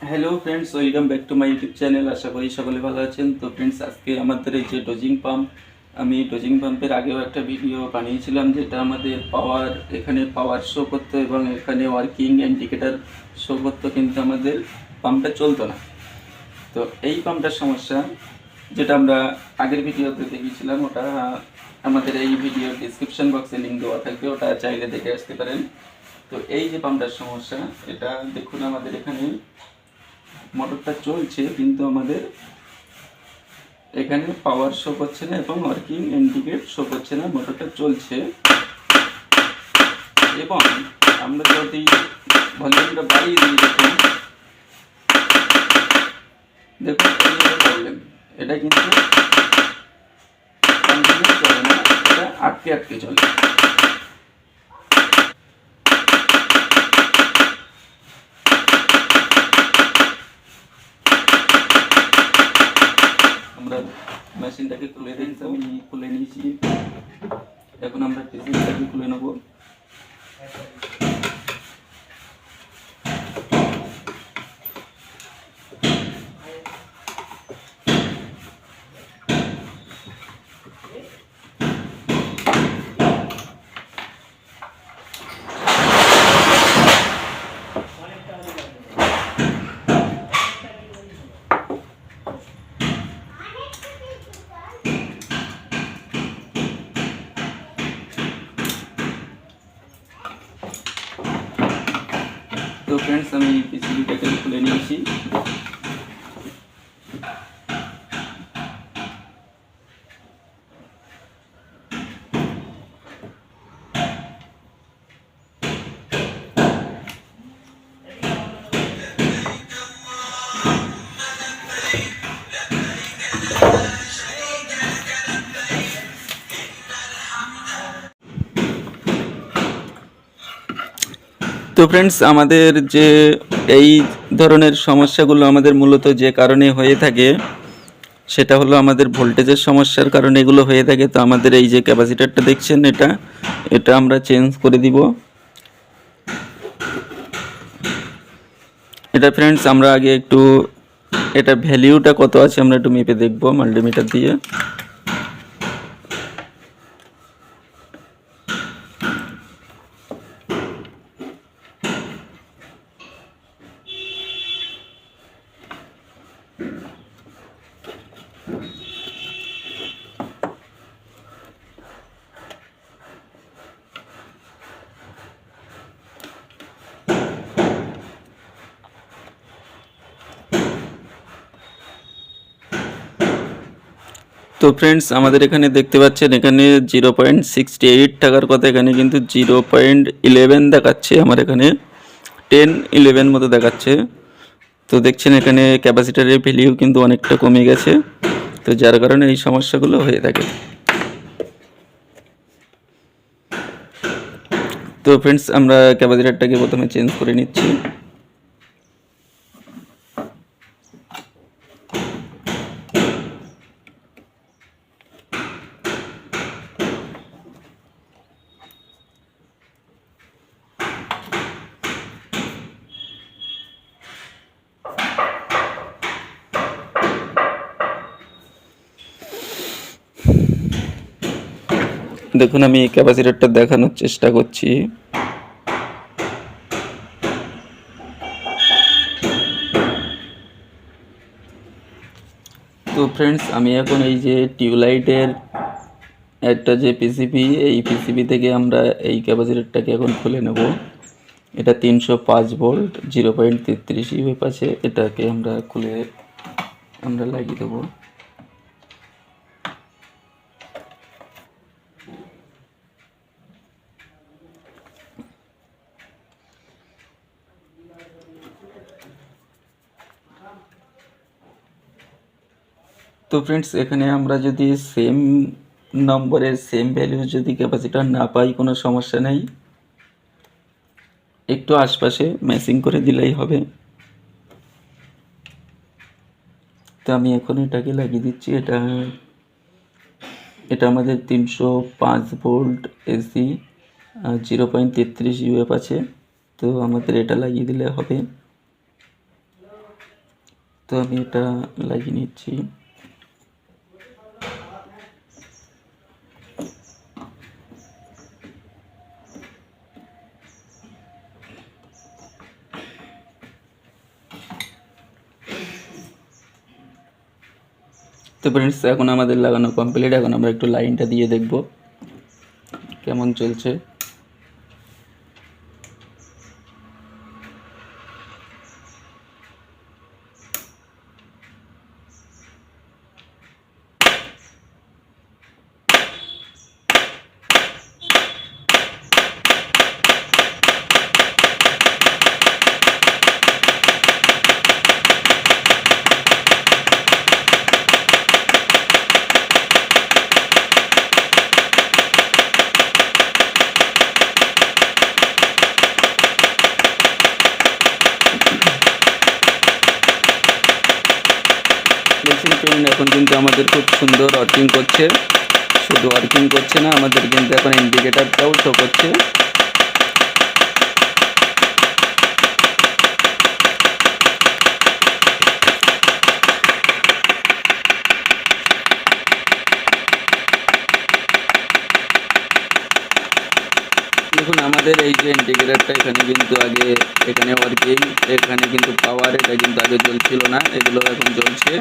Hello friends, welcome back to my YouTube channel. আশা করি সকলে ভালো আছেন। তো ফ্রেন্ডস, আজকে আমাদের এই যে ডোজিং পাম্প, আমি ডোজিং পাম্পের আগেও একটা ভিডিও বানিয়েছিলাম, যেটা আমাদের পাওয়ার শো করতো এবং এখানে ওয়ার্কিং ইন্ডিকেটার শো করতো, কিন্তু আমাদের পাম্পটা চলতো না। তো এই পাম্পটার সমস্যা, যেটা আমরা আগের ভিডিওতে দেখিয়েছিলাম, ওটা আমাদের এই ভিডিওর ডিসক্রিপশন বক্সে লিঙ্ক দেওয়া থাকবে, ওটা চাইলে দেখে আসতে পারেন। তো এই যে পাম্পটার সমস্যা, এটা দেখুন, আমাদের এখানে মোটরটা চলছে কিন্তু আমাদের এখানে পাওয়ার শো করছে না এবং ওয়ার্কিং ইন্ডিকেট শো করছে না। মোটরটা চলছে এবং আমরা যদি ভলিউমটা বাড়িয়ে দিই, দেখুন এইভাবে প্রবলেম। এটা কিন্তু কন্টিনিউ চলে না, এটা আটকে আটকে চলে। আমরা মেশিনটাকে খুলে দিই, আমি খুলে নিয়েছি। এখন আমরা টিসিটাকে খুলে নেব। তো ফ্রেন্ডস, আমি পিসিবিটাকে খুলে নিয়েছি। তো ফ্রেন্ডস, আমাদের যে এই ধরনের সমস্যাগুলো আমাদের মূলত যে কারণে হয়ে থাকে, সেটা হলো আমাদের ভোল্টেজের সমস্যার কারণে এগুলো হয়ে থাকে। তো আমাদের এই যে ক্যাপাসিটারটা দেখছেন, এটা আমরা চেঞ্জ করে দিব। এটা ফ্রেন্ডস, আমরা আগে একটু এটা ভ্যালিউটা কত আছে আমরা একটু মেপে দেখব মাল্টিমিটার দিয়ে। তো ফ্রেন্ডস, আমাদের এখানে দেখতে পাচ্ছেন, এখানে 0.68 টাকার কথা, এখানে কিন্তু 0.11 দেখাচ্ছে। আমার এখানে 10-11 মতো দেখাচ্ছে। তো দেখছেন এখানে ক্যাপাসিটারের ভ্যালিউ কিন্তু অনেকটা কমে গেছে। তো যার কারণে এই সমস্যাগুলো হয়ে থাকে। তো ফ্রেন্ডস, আমরা ক্যাপাসিটারটাকে প্রথমে চেঞ্জ করে নিচ্ছি। দেখুন, আমি ক্যাপাসিটরটা দেখানোর চেষ্টা করছি। তো ফ্রেন্ডস, আমি এখন এই যে টিউবলাইটের একটা যে পিসিবি, এই পিসিবি থেকে আমরা এই ক্যাপাসিটরটাকে এখন খুলে নেব। এটা 305 ভোল্ট 0.33 ইউএফ আছে। এটাকে আমরা খুলে লাগিয়ে দেবো। তো ফ্রেন্ডস, এখানে আমরা যদি সেম নম্বরের সেম ভ্যালু যদি ক্যাপাসিটার না পাই, কোনো সমস্যা নেই, একটু আশপাশে ম্যাচিং করে দিলেই হবে। তো আমি এখন এটাকে লাগিয়ে দিচ্ছি। এটা আমাদের 305 ভোল্ট এসি, 0.33 ইউএফ আছে। তো আমাদের এটা লাগিয়ে দিলে হবে। তো আমি এটা লাগিয়ে নিচ্ছি। তো ফ্রেন্ডস, এখন আমাদের লাগানো কমপ্লিট। এখন আমরা একটু লাইনটা দিয়ে দেখব কেমন চলছে। দেখছেন ফ্রেন্ড, এখন কিন্তু আমাদের খুব সুন্দর ওয়ার্কিং করছে। শুধু ওয়ার্কিং করছে না, আমাদের কিন্তু এখন ইন্ডিকেটারটাও শো করছে। দেখুন, আমাদের এই যে ইন্ডিকেটারটা, এখানে কিন্তু আগে এখানে ওয়ার্কিং, এখানে কিন্তু পাওয়ার, এটা কিন্তু আগে জ্বলছিল না, এগুলো এখন জ্বলছে।